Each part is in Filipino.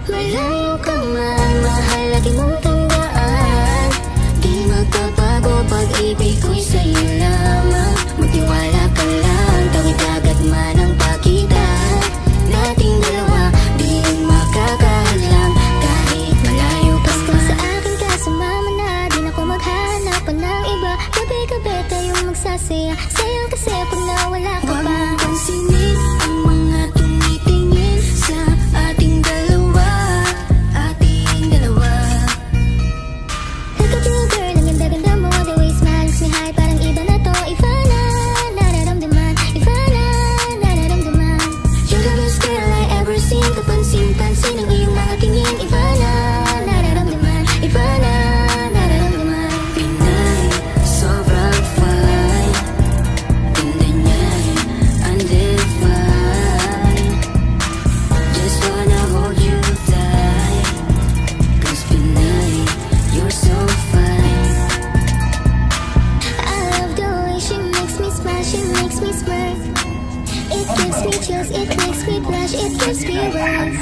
malayo ka man, mahalaga mong tandaan. Di magbabago pag-ibig ko'y sa'yo lamang. Magtiwala ka lang, tawid agad man ang pagitan nating dalawa, di makakahadlang kahit malayo ka man. Basta sa akin ka sumama na, di na ko maghanap pa ng iba. Gabi-gabi tayong magsasaya, sayang kasi pag nawala ka pa. Huwag mong pansinin ang mga tumitingin sa ating dalawa, ating dalawa. Look at you girl, ang ganda-ganda mo, the way you smile makes me high, parang iba na to. Iba na nararamdaman, iba na nararamdaman. You're the best girl I ever seen. Kapansin-pansin ang iyong mga tingin. Iba na nararamdaman, iba na nararamdaman. Pinay, sobrang fine, ganda niya'y undefined. Just wanna hold you tight, 'cause Pinay, you're so fine. I love the way she makes me smile, she makes me smirk. It gives me chills, it makes me blush, it gives me words.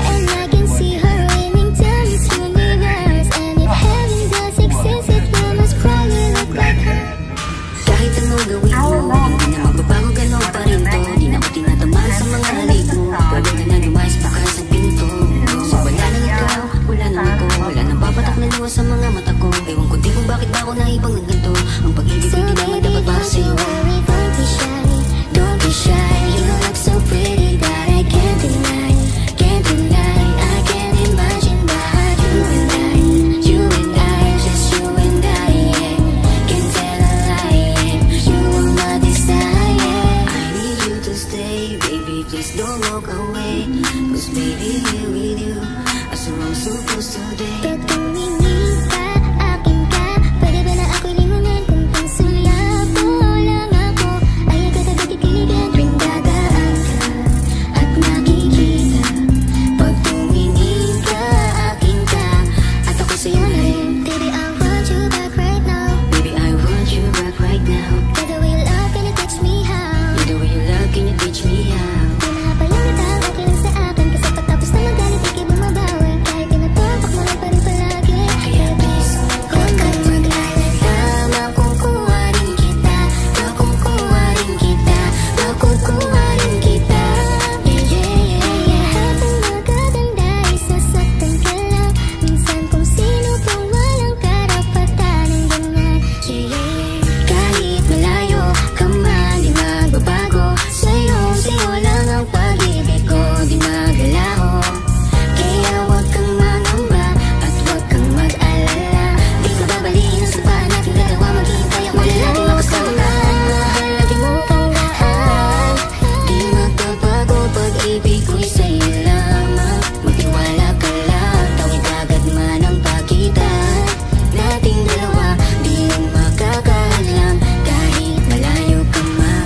And I can see her winning down this universe. And if heaven does exist, it will most probably look like her. Kahit anong gawin mo, hindi na magbabago, ganon pa rin to. Di na ako tinatamaan sa mga halik mo. Pwede ka na lumayas pa kaya sa pinto. So wala nang ikaw, wala nang ako, wala nang papatak na luwa sa mga mata ko. Ewan ko di kung bakit ba ako naibang ng ganito. Ang pag-ibig ko di naman dapat para sa'yo. Don't be shy, don't be shy. You look so pretty that I can't deny, can't deny. I can't imagine but you and I, just you and I, yeah. Can't tell a lie, yeah. You are my desire. I need you to stay, baby, please don't walk away. 'Cause baby, here with you, I swear I'm supposed to day. Pag tumingin ka, akin ka, pwede ba na ako'y lingunan? Kung pansulyapo lang ako, ay agad-agad ikiligan. Tuwing dadaan ka at nakikita, pag tumingin ka, akin ka, at ako sa'yo na rin. Baby, I want you back right now. Baby, I want you back right now. You're the way you love, can you teach me how? You're the way you love, can you teach me how? Di mahapalang itaw, akin lang sa akin. Kasi patapos na magalit, ikay bumabawi. Kahit pinapalpak mo lang pa rin palagi. Kaya please, huwag kang mag-alala. Makukuha rin kita, makukuha rin kita, makukuha rin kita. Yeah, yeah, yeah, yeah. Habang magaganda, isasaktan ka lang. Minsan kung sino pang walang karapatan ng ganyan. Yeah, yeah, yeah. Kahit malayo ka man, di magbabago. Sa'yo lang ang pag-ibig ko, di magalaho. Kaya huwag kang mangamba at huwag kang mag-alala. Di ka babaliin sa lupahan nating dalawa. Maghihintay ako na laging makasama. Mahal lagi mong tandaan, di magbabago pag-ibig ko'y sa'yo lamang. Magtiwala ka lang, tawid agad man ang pagitan nating dalawa, di makakahadlang kahit malayo ka man.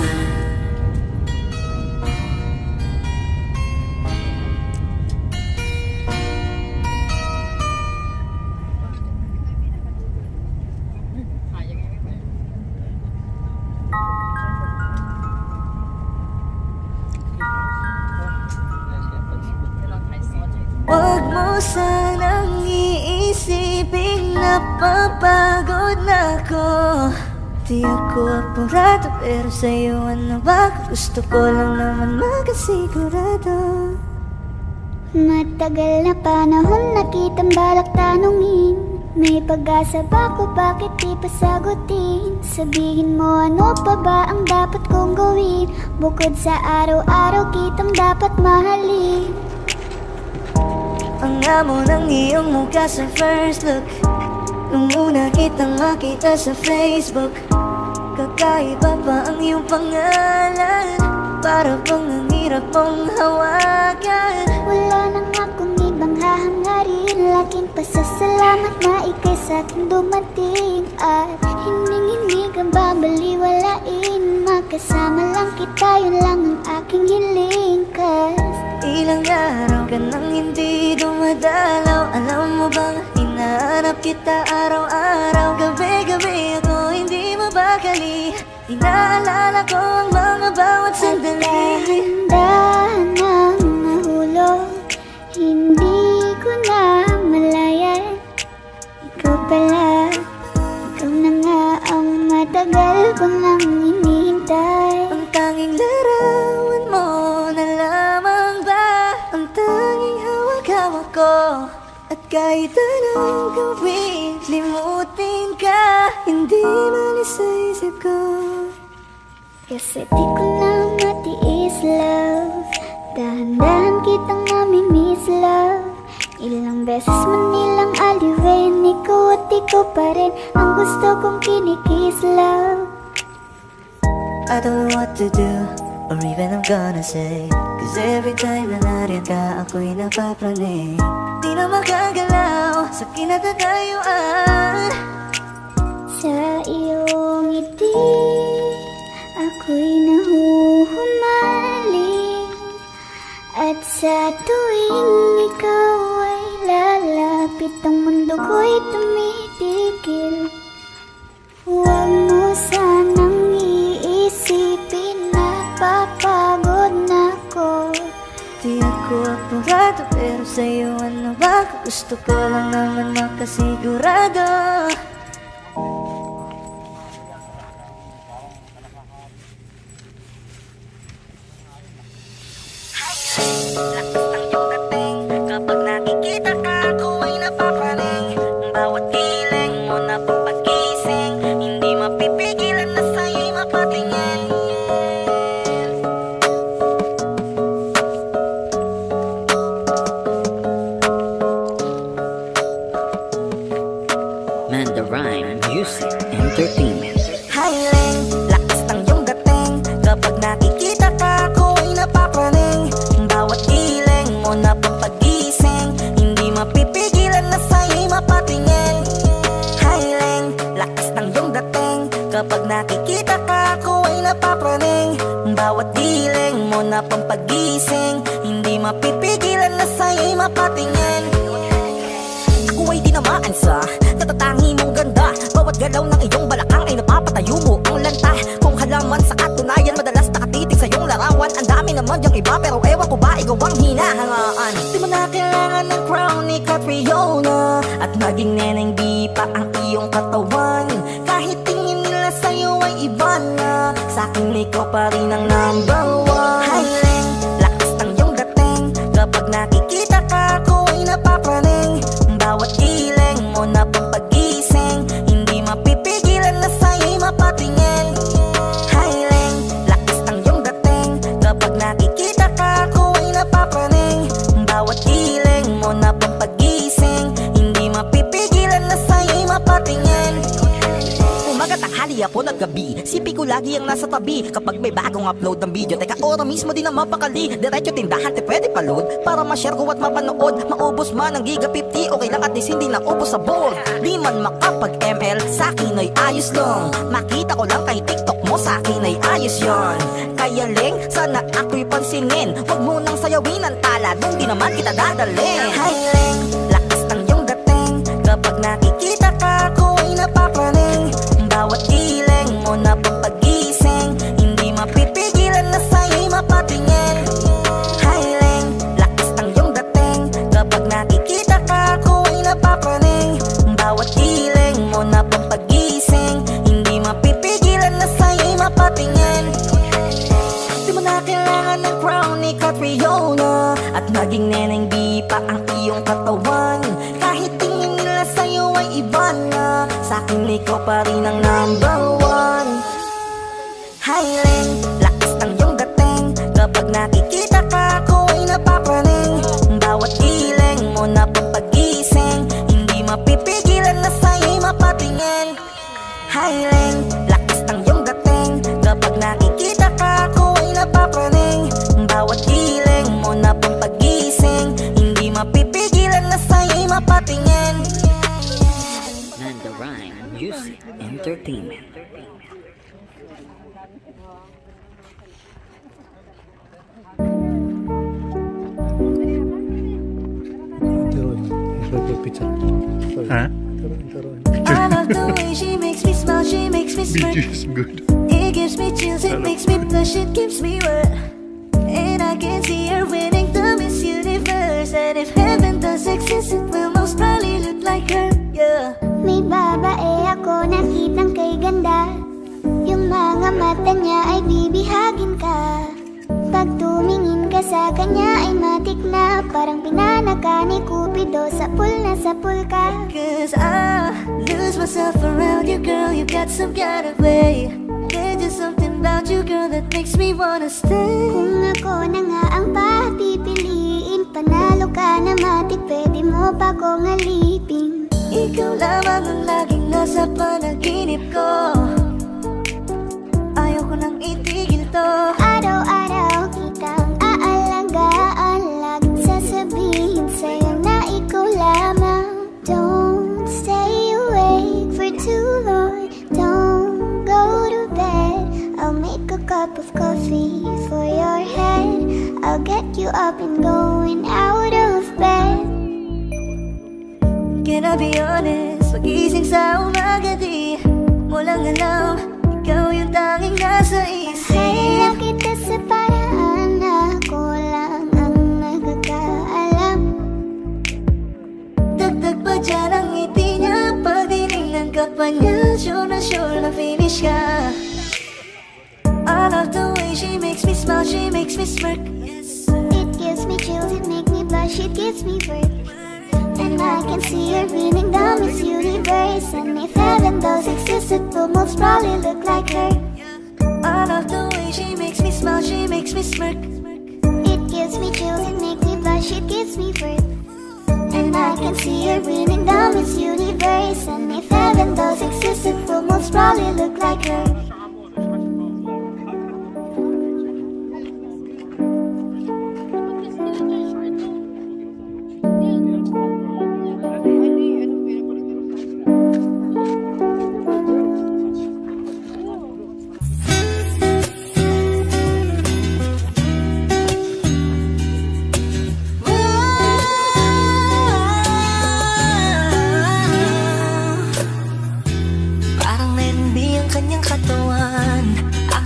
Huwag mo sanang iisipin na papagod na ako. Di ako apurado, pero sa'yo ano ba? Gusto ko lang naman makasigurado. Matagal na panahon nakitang balak tanungin. May pag-asa ba ko, bakit di pa sagutin? Sabihin mo ano pa ba ang dapat kong gawin? Bukod sa araw-araw kitang dapat mahalin. Ang amo ng iyong mukha sa first look, nung una kitang makita sa Facebook. Kakaiba pa ang iyong pangalan, para bang ang hirap mong hawakan. Wala nang akong ibang hahangarin, laking pasasalamat na ikay sa'kin dumating. At hining-hindi ka babaliwalain, makasama lang kita, yun lang ang aking hiling. 'Cause ilang araw ka nang hindi dumadalaw. Alam mo bang hinahanap kita araw-araw? Gabi-gabi ako hindi mabakali, inaalala ko ang mga bawat sandali. Dahan-dahan ang nahulog, hindi Matagal ko nang hinihintay. Ang tanging larawan mo na lamang ba ang tanging hawak-hawak ko. At kahit anong gawin, limutin ka, hindi malis sa isip ko. Kasi di ko na matiis, love. Dahan-dahan kitang mamimiss, love. Ilang beses man nilang aliwin, ikaw at ikaw pa rin ang gusto kong kinikiss, love. I don't know what to do, or even I'm gonna say, cause every time na nariyan ka, ako'y napapraning. Di na makagalaw sa kinatatayuan. Sa iyong ngiti, ako'y nahuhumaling. At sa tuwing ikaw ay lalapit, ang mundo ko'y tumitigil. Huwag mo sanang iisipin na papagod na ko. Di ako apurado, pero sa'yo ano ba? Gusto ko lang naman makasigurado. Lakas ng iyong dating, kapag nakikita ka, ako ay napapraning. Bawat giling mo na papagising, hindi mapipigilan na sa'yo'y mapatingin. Mandarine Music Entertainment. Highling, lakas ng iyong dating, kapag nakikita ka, ako ay napapraning. Bawat giling mo na papagising, hindi mapipigilan na sa'yo'y mapatingin. Highling, lakas ng iyong dating, kapag nakikita ka, ako ay napapraning. Bawat giling mo na pampagising, hindi mapipigilan na sa'yo'y mapatingin. Ako ay dinamaan sa natatangi mong ganda. Bawat galaw ng iyong balakang ay napapatayo mo ang lanta. Kung halaman sa katunayan, madalas nakatitig sa iyong larawan. Ang dami naman yung iba, pero ewan ko ba ikaw ang hinahangaan. Di mo na kailangan ng crown ni Catriona, at maging neneng di pa ang iyong katawan. Kahit tingin nila sa'yo ay iba na, sa'kin ikaw pa rin ang number one. Highling, lakas ng iyong dating, kapag nakikita ka, ako ay napapraning. Bawat giling mo na pampagising, hindi mapipigilan na sa'yo'y mapatingin. Highling, lakas ng iyong dating, kapag nakikita ka, ako ay napapraning. Bawat giling mo na pampagising, hindi mapipigilan na sa'yo'y mapatingin. Umaga, tanghali, hapon at gabi, sipi ko lagi ang nasa tabi. Kapag may bagong upload ng video, teka ora mismo din ang mapakali. Diretso tindahan, te pwede pa-load, para ma-share ko at mapanood. Maubos man ang giga 50, okay lang at least hindi na ubos sa board. Di man makapag-ML, sa'kin ay ayos lang. Makita ko lang kay TikTok mo, sa'kin ay ayos yon. Kaya Ling, sana ako'y pansinin, wag mo nang sayawin ang tala, dun di naman kita dadalhin. Hi Ling, lakas ng iyong dating, kapag nakikita ka, ako ay napapraning. Bawat giling mo na pampagising, hindi mapipigilan na sa'yo'y mapatingin. Highling, lakas ng iyong dating, kapag nakikita ka, ako ay napapraning. Bawat giling mo na pampagising, hindi mapipigilan na sa'yo'y mapatingin. Di mo na kailangan ng crown ni Catriona, at maging neneng di pa ang iyong katawan. Kahit tingin nila sa'yo ay iba na, sa'kin ikaw pa rin ang number one. Highling, lakas ng iyong dating, kapag nakikita ka, ako ay napapraning. Bawat giling mo na pampagising, hindi mapipigilan na sa'yo'y mapatingin. Highling, lakas ng iyong dating, kapag nakikita ka, ako ay napapraning. Bawat giling mo na pampagising, hindi mapipigilan na sa'yo'y mapatingin. Mandarine Music Entertainment. I love the way she makes me smile, she makes me sweat. Is good. It gives me chills, it makes me blush, it keeps me wet. And I can see her winning the Miss Universe. And if heaven does exist, it will most probably look like her, yeah. May babae ako nakitang kay ganda, yung mata niya ay bibihagin ka. Pag tumingin ka sa kanya ay matik na parang pinanaka ni Cupido. Sapul na sapul ka. Cause I lose myself around you, girl. You got some kind of way. There's just something about you, girl, that makes me wanna stay. Kung ako na nga ang papipiliin, panalo ka na matik, pwede mo pa kong alipin. Ikaw lamang ang laging nasa panaginip ko. Ayaw ko nang itigil to. Araw-araw kitang aalagaan, laging sasabihin sa'yo na ikaw lamang. Don't stay awake for too long, don't go to bed. I'll make a cup of coffee for your head. I'll get you up and going out of bed. Can I be honest? Pag-ising sa umaga di mo lang alam, ikaw yung tanging nasa isip. Kaya kita sa paraan na ako lang ang nagkakaalam. Dagdag pa dyan ang ngiti niya, pagdinig ka pa niya, sure na finish ka. I love the way she makes me smile, she makes me smirk. It gives me chills, it makes me blush, it gives me birth. And I can see her beaming down Miss Universe. And if heaven does exist, it will most probably look like her. I love the way she makes me smile, she makes me smirk. It gives me chills, it makes me blush, it gives me birth. And I can see her beaming down Miss Universe. And if heaven does exist, it will most probably look like her.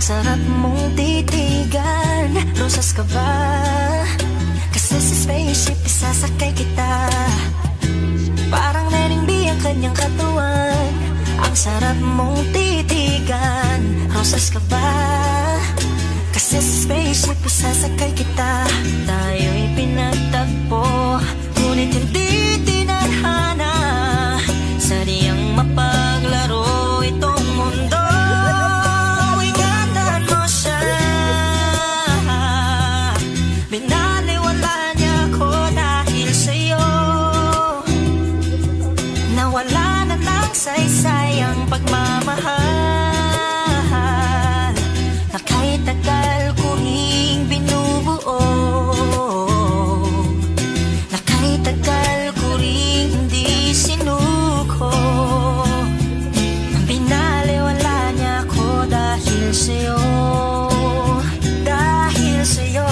Sarap mong titigan, rosas ka ba? Kasi sa spaceship isasakay kita. Parang neningbi ang kanyang katawan. Ang sarap mong titigan, rosas ka ba? Kasi sa spaceship isasakay kita. Tayo'y pinagtagpo, ngunit hindi tinadhana. Sadyang mapaglaro itong mundo. Saysay ang pagmamahal na kahit tagal ko ring binubuo, na kahit tagal ko ring hindi sinuko. Binaliwala niya ako dahil sa'yo, dahil sa'yo.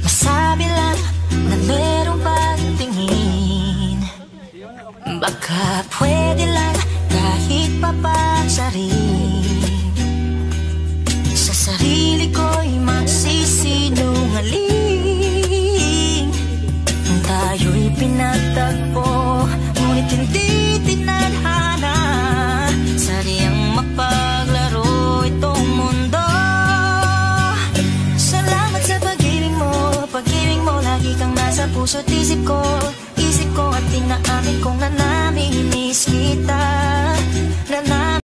Masabi lang na merong pagtingin. Baka pwede lang kahit papagsarin. Sa sarili ko'y magsisinungaling. Tayo'y pinagtagpo, ngunit hindi tinadhana. Sadyang mapaglaro itong mundo. Pag-ibig mo, lagi kang nasa puso't isip ko at tinaamin kong